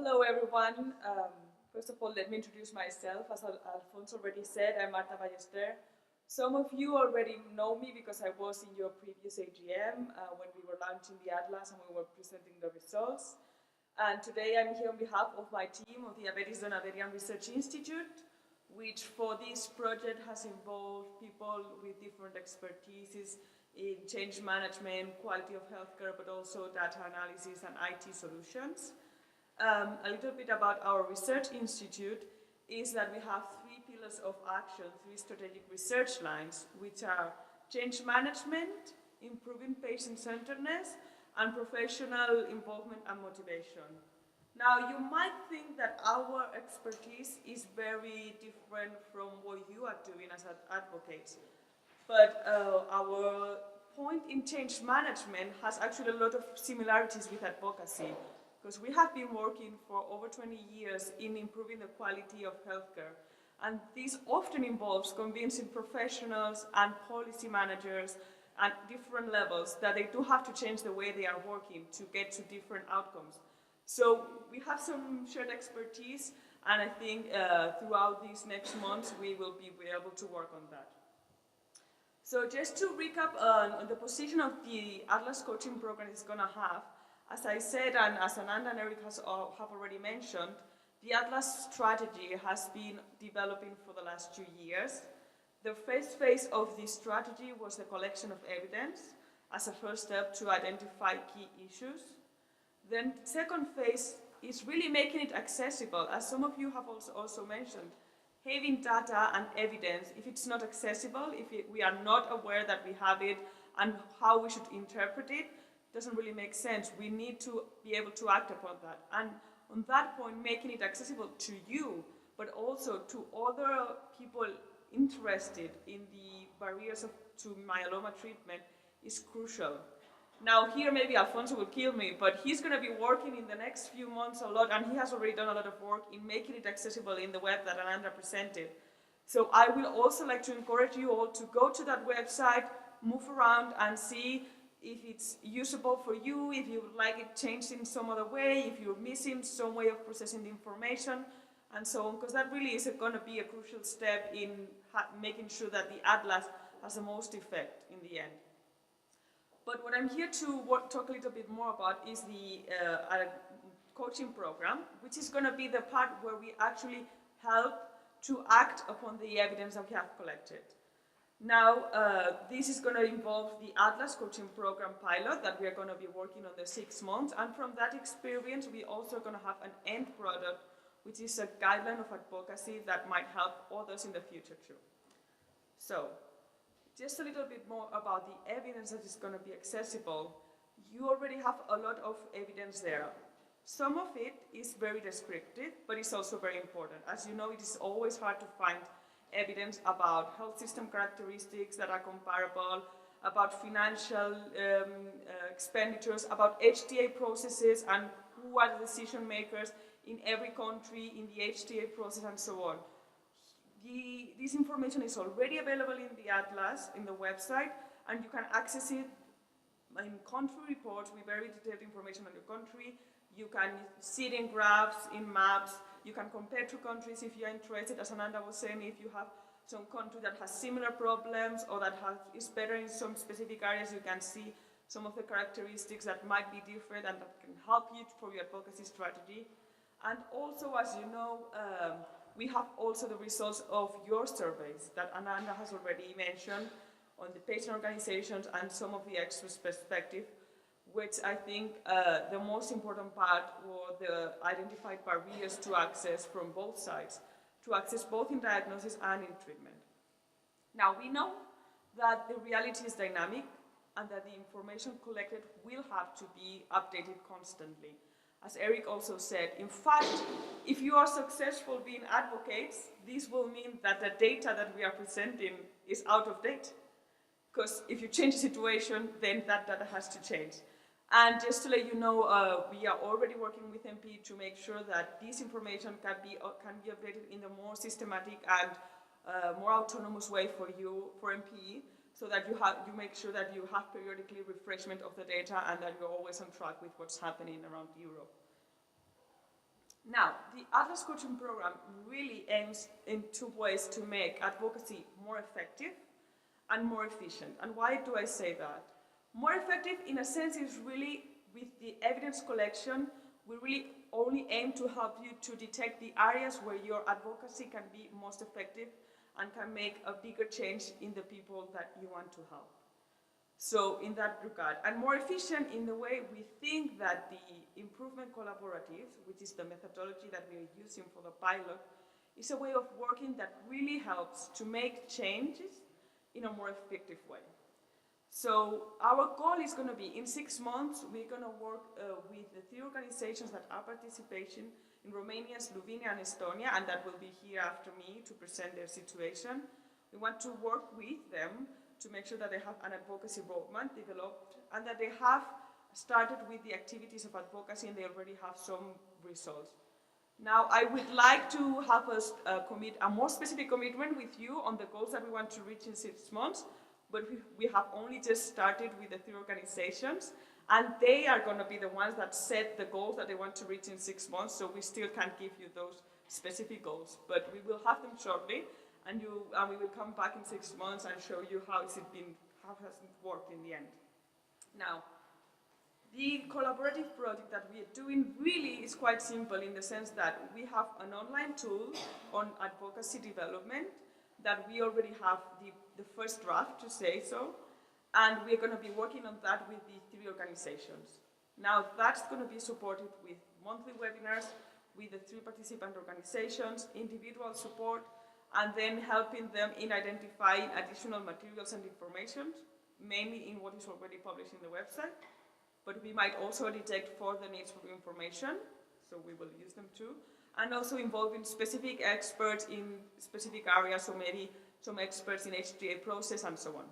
Hello, everyone. First of all, let me introduce myself. As Alfonso already said, I'm Marta Ballester. Some of you already know me because I was in your previous AGM when we were launching the Atlas and we were presenting the results. And today I'm here on behalf of my team of the Avedis Donabedian Research Institute, which for this project has involved people with different expertises in change management, quality of healthcare, but also data analysis and IT solutions. A little bit about our research institute is that we have three pillars of action, three strategic research lines, which are change management, improving patient-centeredness, and professional involvement and motivation. Now, you might think that our expertise is very different from what you are doing as advocates, but our point in change management has actually a lot of similarities with advocacy, because we have been working for over 20 years in improving the quality of healthcare. And this often involves convincing professionals and policy managers at different levels that they do have to change the way they are working to get to different outcomes. So we have some shared expertise, and I think throughout these next months we will be able to work on that. So just to recap on the position of the Atlas coaching program is going to have, as I said, and as Ananda and Eric have already mentioned, the Atlas strategy has been developing for the last 2 years. The first phase of this strategy was the collection of evidence as a first step to identify key issues. Then the second phase is really making it accessible, as some of you have also mentioned. Having data and evidence, if it's not accessible, if we are not aware that we have it and how we should interpret it, doesn't really make sense. We need to be able to act upon that. And on that point, making it accessible to you, but also to other people interested in the barriers to myeloma treatment is crucial. Now here maybe Alfonso will kill me, but he's going to be working in the next few months a lot, and he has already done a lot of work in making it accessible in the web that Ananda presented. So I will also like to encourage you all to go to that website, move around and see if it's usable for you, if you would like it changed in some other way, if you're missing some way of processing the information, and so on, because that really is going to be a crucial step in making sure that the Atlas has the most effect in the end. But what I'm here to talk a little bit more about is the coaching program, which is going to be the part where we actually help to act upon the evidence that we have collected. Now, this is going to involve the Atlas coaching program pilot that we are going to be working on the 6 months. And from that experience, we also going to have an end product, which is a guideline of advocacy that might help others in the future too. So, just a little bit more about the evidence that is going to be accessible. You already have a lot of evidence there. Some of it is very descriptive, but it's also very important. As you know, it is always hard to find evidence about health system characteristics that are comparable, about financial expenditures, about HTA processes and who are the decision makers in every country in the HTA process and so on. This information is already available in the Atlas, in the website, and you can access it in country reports with very detailed information on your country. You can see it in graphs, in maps. You can compare two countries if you're interested. As Ananda was saying, if you have some country that has similar problems or that is better in some specific areas, you can see some of the characteristics that might be different and that can help you for your advocacy strategy. And also, as you know, we have also the results of your surveys that Ananda has already mentioned on the patient organizations and some of the experts' perspective, which I think the most important part were the identified barriers to access from both sides, to access both in diagnosis and in treatment. Now, we know that the reality is dynamic and that the information collected will have to be updated constantly. As Eric also said, in fact, if you are successful being advocates, this will mean that the data that we are presenting is out of date. Because if you change the situation, then that data has to change. And just to let you know, we are already working with MP to make sure that this information can be updated in a more systematic and more autonomous way for you, for MP, so that you make sure that you have periodically refreshment of the data and that you're always on track with what's happening around Europe. Now, the Atlas Coaching Program really aims in two ways to make advocacy more effective and more efficient. And why do I say that? More effective, in a sense, is really with the evidence collection, we really only aim to help you to detect the areas where your advocacy can be most effective and can make a bigger change in the people that you want to help. So in that regard, and more efficient in the way we think that the improvement collaboratives, which is the methodology that we're using for the pilot, is a way of working that really helps to make changes in a more effective way. So our goal is going to be, in 6 months, we're going to work with the 3 organizations that are participating in Romania, Slovenia, and Estonia, and that will be here after me to present their situation. We want to work with them to make sure that they have an advocacy roadmap developed and that they have started with the activities of advocacy and they already have some results. Now, I would like to have us commit a more specific commitment with you on the goals that we want to reach in 6 months, but we have only just started with the 3 organizations, and they are going to be the ones that set the goals that they want to reach in 6 months, so we still can't give you those specific goals, but we will have them shortly, and we will come back in 6 months and show you how has it worked in the end. Now, the collaborative project that we are doing really is quite simple in the sense that we have an online tool on advocacy development that we already have the first draft, to say so, and we're going to be working on that with the 3 organizations. Now, that's going to be supported with monthly webinars with the 3 participant organizations, individual support, and then helping them in identifying additional materials and information, mainly in what is already published in the website. But we might also detect further needs for information, so we will use them too. And also involving specific experts in specific areas, so maybe some experts in HTA process and so on.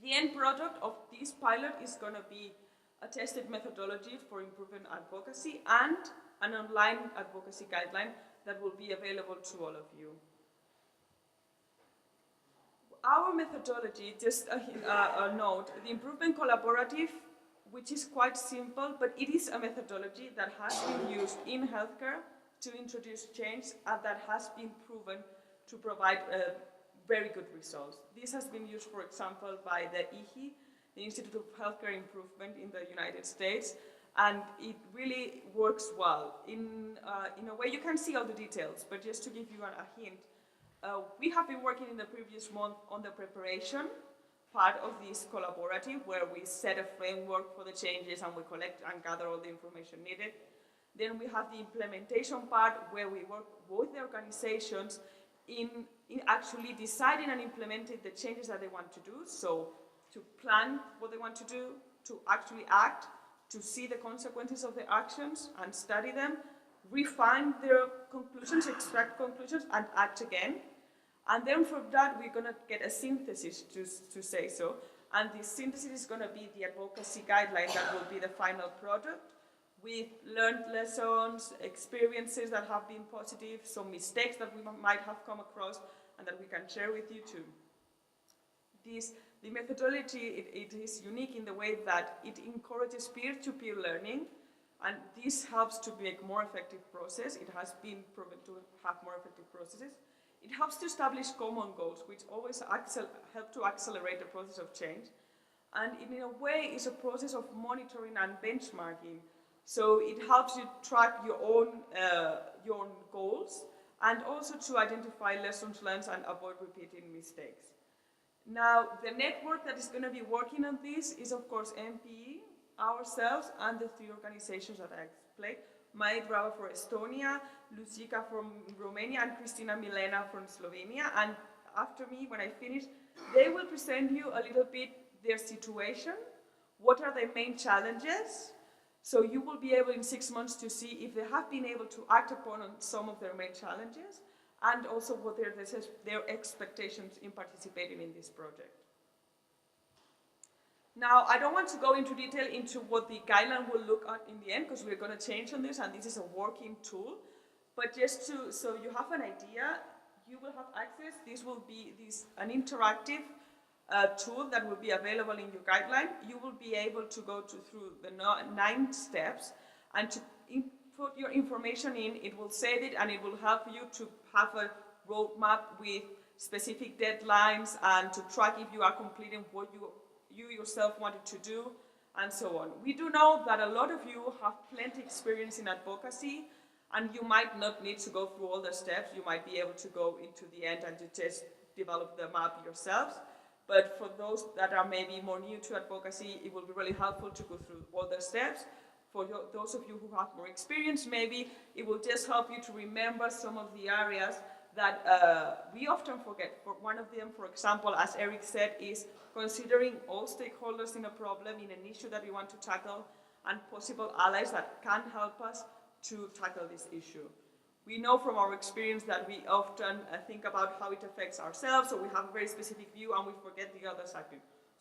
The end product of this pilot is going to be a tested methodology for improving advocacy and an online advocacy guideline that will be available to all of you. Our methodology, just a note, the improvement collaborative, which is quite simple, but it is a methodology that has been used in healthcare to introduce change and that has been proven to provide very good results. This has been used, for example, by the IHI, the Institute of Healthcare Improvement in the United States, and it really works well. In a way, you can see all the details, but just to give you a hint, we have been working in the previous month on the preparation part of this collaborative, where we set a framework for the changes and we collect and gather all the information needed. Then we have the implementation part, where we work with the organizations in actually deciding and implementing the changes that they want to do. So to plan what they want to do, to actually act, to see the consequences of the actions and study them, refine their conclusions, extract conclusions, and act again. And then from that, we're going to get a synthesis, to say so. And the synthesis is going to be the advocacy guideline that will be the final product, with learned lessons, experiences that have been positive, some mistakes that we might have come across, and that we can share with you too. The methodology, it is unique in the way that it encourages peer-to-peer learning, and this helps to make more effective process. It has been proven to have more effective processes. It helps to establish common goals, which always help to accelerate the process of change. And in a way, it's a process of monitoring and benchmarking. So it helps you track your own goals, and also to identify lessons learned and avoid repeating mistakes. Now, the network that is going to be working on this is, of course, MPE, ourselves, and the 3 organizations that I explained. Mait Rava for Estonia, Lucica from Romania, and Cristina Milena from Slovenia. And after me, when I finish, they will present you a little bit their situation, what are their main challenges. So you will be able in 6 months to see if they have been able to act upon some of their main challenges, and also what their expectations in participating in this project. Now, I don't want to go into detail into what the guideline will look at in the end, because we're going to change on this, and this is a working tool. But just so you have an idea, you will have access. This will be an interactive tool that will be available in your guideline. You will be able to go through the 9 steps and to put your information in, it will save it, and it will help you to have a roadmap with specific deadlines and to track if you are completing what you yourself wanted to do, and so on. We do know that a lot of you have plenty experience in advocacy, and you might not need to go through all the steps. You might be able to go into the end and to just develop the map yourselves. But for those that are maybe more new to advocacy, it will be really helpful to go through all the steps. For those of you who have more experience, maybe it will just help you to remember some of the areas that we often forget. For one of them, for example, as Eric said, is considering all stakeholders in a problem, in an issue that we want to tackle, and possible allies that can help us to tackle this issue. We know from our experience that we often think about how it affects ourselves, so we have a very specific view and we forget the other side.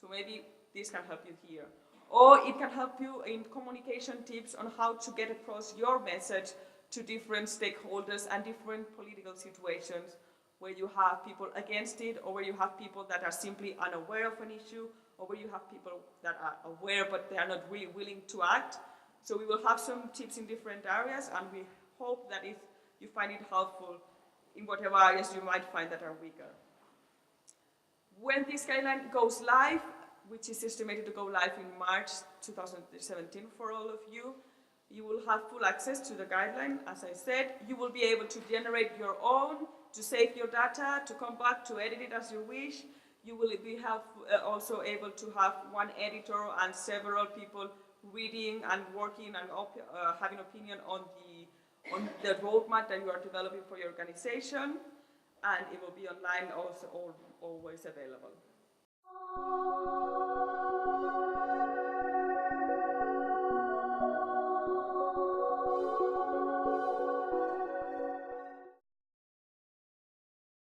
So maybe this can help you here. Or it can help you in communication tips on how to get across your message to different stakeholders and different political situations where you have people against it, or where you have people that are simply unaware of an issue, or where you have people that are aware but they are not really willing to act. So we will have some tips in different areas, and we hope that if you find it helpful in whatever areas you might find that are weaker. When this guideline goes live, which is estimated to go live in March 2017 for all of you, you will have full access to the guideline. As I said, you will be able to generate your own, to save your data, to come back, to edit it as you wish. You will be also able to have one editor and several people reading and working and having opinion on the roadmap that you are developing for your organization, and it will be online also always available.